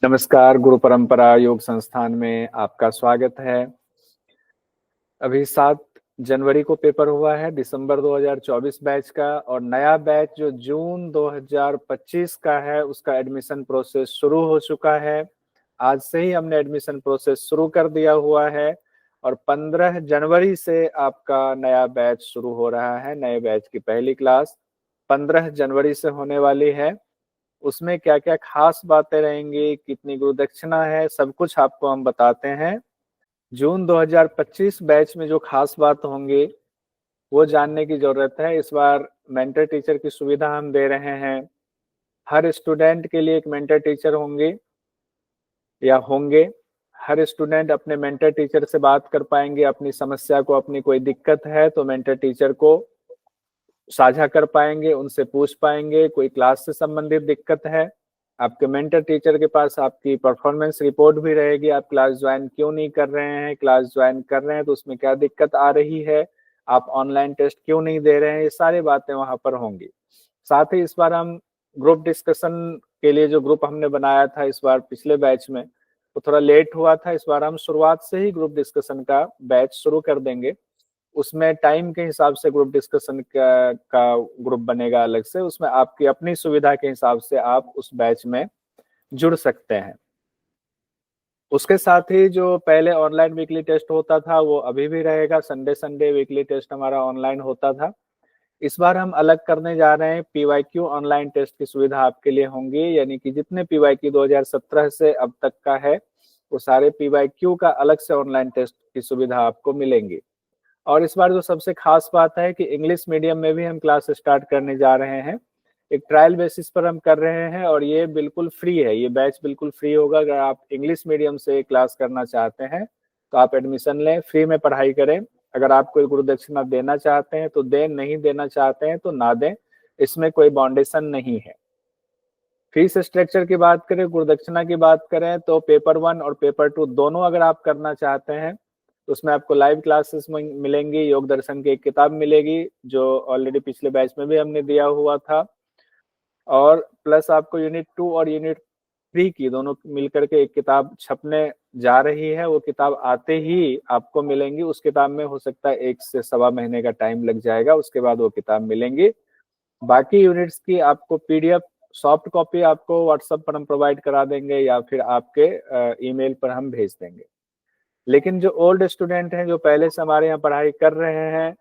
नमस्कार, गुरु परंपरा योग संस्थान में आपका स्वागत है। अभी 7 जनवरी को पेपर हुआ है दिसंबर 2024 बैच का, और नया बैच जो जून 2025 का है उसका एडमिशन प्रोसेस शुरू हो चुका है। आज से ही हमने एडमिशन प्रोसेस शुरू कर दिया हुआ है और 15 जनवरी से आपका नया बैच शुरू हो रहा है। नए बैच की पहली क्लास 15 जनवरी से होने वाली है। उसमें क्या क्या खास बातें रहेंगी, कितनी गुरु दक्षिणा है, सब कुछ आपको हम बताते हैं। जून 2025 बैच में जो खास बात होंगी वो जानने की जरूरत है। इस बार मेंटर टीचर की सुविधा हम दे रहे हैं। हर स्टूडेंट के लिए एक मेंटर टीचर होंगे या होंगे। हर स्टूडेंट अपने मेंटर टीचर से बात कर पाएंगे। अपनी समस्या को, अपनी कोई दिक्कत है तो मेंटर टीचर को साझा कर पाएंगे, उनसे पूछ पाएंगे। कोई क्लास से संबंधित दिक्कत है, आपके मेंटर टीचर के पास आपकी परफॉर्मेंस रिपोर्ट भी रहेगी। आप क्लास ज्वाइन क्यों नहीं कर रहे हैं, क्लास ज्वाइन कर रहे हैं तो उसमें क्या दिक्कत आ रही है, आप ऑनलाइन टेस्ट क्यों नहीं दे रहे हैं, ये सारी बातें वहां पर होंगी। साथ ही इस बार हम ग्रुप डिस्कशन के लिए जो ग्रुप हमने बनाया था इस बार पिछले बैच में वो थोड़ा लेट हुआ था। इस बार हम शुरुआत से ही ग्रुप डिस्कशन का बैच शुरू कर देंगे। उसमें टाइम के हिसाब से ग्रुप डिस्कशन का ग्रुप बनेगा अलग से। उसमें आपकी अपनी सुविधा के हिसाब से आप उस बैच में जुड़ सकते हैं। उसके साथ ही जो पहले ऑनलाइन वीकली टेस्ट होता था वो अभी भी रहेगा। संडे संडे वीकली टेस्ट हमारा ऑनलाइन होता था। इस बार हम अलग करने जा रहे हैं। पीवाईक्यू ऑनलाइन टेस्ट की सुविधा आपके लिए होंगी, यानी कि जितने पीवाईक्यू 2017 से अब तक का है वो सारे पीवाईक्यू का अलग से ऑनलाइन टेस्ट की सुविधा आपको मिलेंगी। और इस बार जो सबसे खास बात है कि इंग्लिश मीडियम में भी हम क्लास स्टार्ट करने जा रहे हैं। एक ट्रायल बेसिस पर हम कर रहे हैं और ये बिल्कुल फ्री है। ये बैच बिल्कुल फ्री होगा। अगर आप इंग्लिश मीडियम से क्लास करना चाहते हैं तो आप एडमिशन लें, फ्री में पढ़ाई करें। अगर आप कोई गुरु दक्षिणा देना चाहते हैं तो दें, नहीं देना चाहते हैं तो ना दें। इसमें कोई बाउंडेशन नहीं है। फीस स्ट्रक्चर की बात करें, गुरु दक्षिणा की बात करें तो पेपर 1 और पेपर 2 दोनों अगर आप करना चाहते हैं तो उसमें आपको लाइव क्लासेस मिलेंगी। योग दर्शन की एक किताब मिलेगी जो ऑलरेडी पिछले बैच में भी हमने दिया हुआ था, और प्लस आपको यूनिट 2 और यूनिट 3 की दोनों मिलकर के एक किताब छपने जा रही है। वो किताब आते ही आपको मिलेंगी। उस किताब में हो सकता है 1 से सवा महीने का टाइम लग जाएगा, उसके बाद वो किताब मिलेंगी। बाकी यूनिट्स की आपको पीडीएफ सॉफ्ट कॉपी आपको व्हाट्सएप पर हम प्रोवाइड करा देंगे या फिर आपके ईमेल पर हम भेज देंगे। लेकिन जो ओल्ड स्टूडेंट हैं, जो पहले से हमारे यहाँ पढ़ाई कर रहे हैं,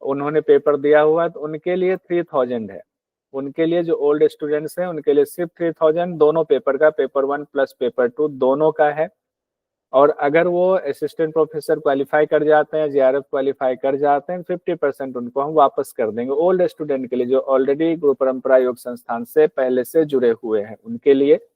उन्होंने पेपर दिया हुआ है तो उनके लिए 3000 है। उनके लिए जो ओल्ड स्टूडेंट्स हैं उनके लिए सिर्फ 3000 दोनों पेपर का, पेपर 1 प्लस पेपर 2 दोनों का है। और अगर वो असिस्टेंट प्रोफेसर क्वालिफाई कर जाते हैं, जेआरएफ क्वालिफाई कर जाते हैं, 50% उनको हम वापस कर देंगे। ओल्ड स्टूडेंट के लिए जो ऑलरेडी गुरु परंपरा योग संस्थान से पहले से जुड़े हुए हैं उनके लिए।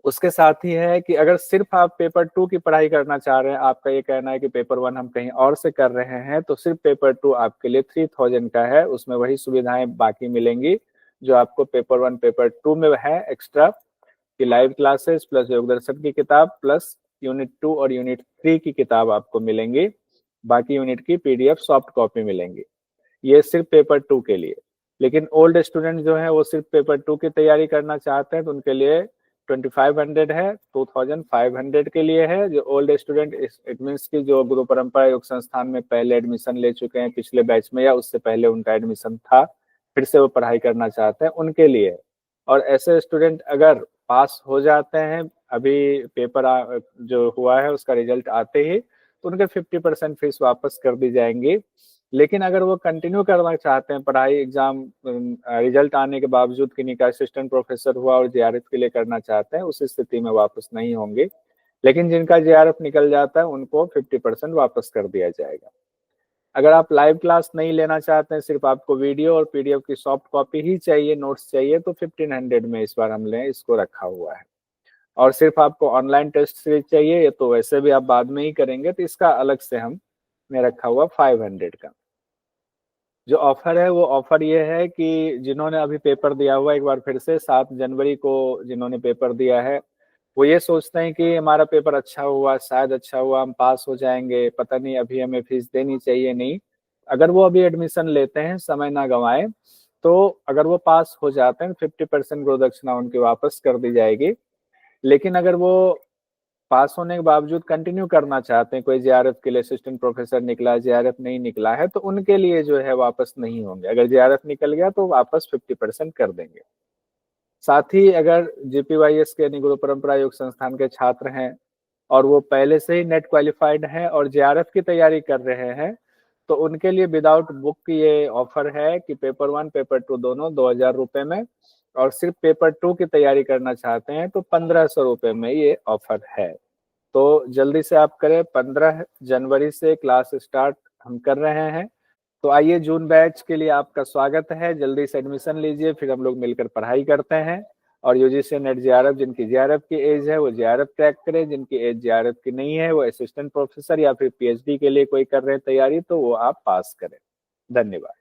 उसके साथ ही है कि अगर सिर्फ आप पेपर 2 की पढ़ाई करना चाह रहे हैं, आपका ये कहना है कि पेपर 1 हम कहीं और से कर रहे हैं, तो सिर्फ पेपर 2 आपके लिए 3000 का है। उसमें वही सुविधाएं बाकी मिलेंगी जो आपको पेपर 1 पेपर 2 में है एक्स्ट्रा, की लाइव क्लासेस प्लस योग दर्शन की किताब प्लस यूनिट 2 और यूनिट 3 की किताब आपको मिलेंगी। बाकी यूनिट की पीडीएफ सॉफ्ट कॉपी मिलेंगी। ये सिर्फ पेपर 2 के लिए। लेकिन ओल्ड स्टूडेंट जो है वो सिर्फ पेपर 2 की तैयारी करना चाहते हैं तो उनके लिए 2500 है, 2500 के लिए है। जो ओल्ड स्टूडेंट, इट मीन्स की जो गुरु परंपरा योग संस्थान में पहले एडमिशन ले चुके हैं पिछले बैच में या उससे पहले उनका एडमिशन था, फिर से वो पढ़ाई करना चाहते हैं, उनके लिए। और ऐसे स्टूडेंट अगर पास हो जाते हैं, अभी पेपर जो हुआ है उसका रिजल्ट आते ही, तो उनके 50% फीस वापस कर दी जाएंगी। लेकिन अगर वो कंटिन्यू करना चाहते हैं पढ़ाई, एग्जाम रिजल्ट आने के बावजूद किन्हीं का असिस्टेंट प्रोफेसर हुआ और जेआरएफ के लिए करना चाहते हैं, उस स्थिति में वापस नहीं होंगे। लेकिन जिनका जेआरएफ निकल जाता है उनको 50% वापस कर दिया जाएगा। अगर आप लाइव क्लास नहीं लेना चाहते हैं, सिर्फ आपको वीडियो और पीडीएफ की सॉफ्ट कॉपी ही चाहिए, नोट्स चाहिए, तो 1500 में इस बार हमने इसको रखा हुआ है। और सिर्फ आपको ऑनलाइन टेस्ट सीरीज चाहिए, ये तो वैसे भी आप बाद में ही करेंगे, तो इसका अलग से हमने रखा हुआ 500 का। जो ऑफर है वो ऑफर ये है कि जिन्होंने अभी पेपर दिया हुआ, एक बार फिर से 7 जनवरी को जिन्होंने पेपर दिया है, वो ये सोचते हैं कि हमारा पेपर अच्छा हुआ, शायद अच्छा हुआ, हम पास हो जाएंगे, पता नहीं अभी हमें फीस देनी चाहिए। नहीं, अगर वो अभी एडमिशन लेते हैं, समय ना गंवाएं, तो अगर वो पास हो जाते हैं 50% गुरु दक्षिणा उनकी वापस कर दी जाएगी। लेकिन अगर वो पास होने के बावजूद कंटिन्यू करना चाहते हैं, कोई जेआरएफ के लिए असिस्टेंट प्रोफेसर निकला, जेआरएफ नहीं निकला है, तो उनके लिए जो है वापस नहीं होंगे। अगर जेआरएफ निकल गया तो वापस 50% कर देंगे। साथ ही अगर जीपीवाईएस के यानी गुरु परंपरा योग संस्थान के छात्र हैं और वो पहले से ही नेट क्वालिफाइड हैं और जेआरएफ की तैयारी कर रहे हैं, तो उनके लिए विदाउट बुक ये ऑफर है कि पेपर 1 पेपर 2 दोनों 2000 रुपए में, और सिर्फ पेपर 2 की तैयारी करना चाहते हैं तो 1500 रुपए में ये ऑफर है। तो जल्दी से आप करें, 15 जनवरी से क्लास स्टार्ट हम कर रहे हैं। तो आइए, जून बैच के लिए आपका स्वागत है, जल्दी से एडमिशन लीजिए, फिर हम लोग मिलकर पढ़ाई करते हैं। और यूजीसी नेट जेआरएफ, जिनकी जेआरएफ की एज है वो जेआरएफ क्रैक करें, जिनकी एज जेआरएफ की नहीं है वो असिस्टेंट प्रोफेसर या फिर पीएचडी के लिए कोई कर रहे हैं तैयारी, तो वो आप पास करें। धन्यवाद।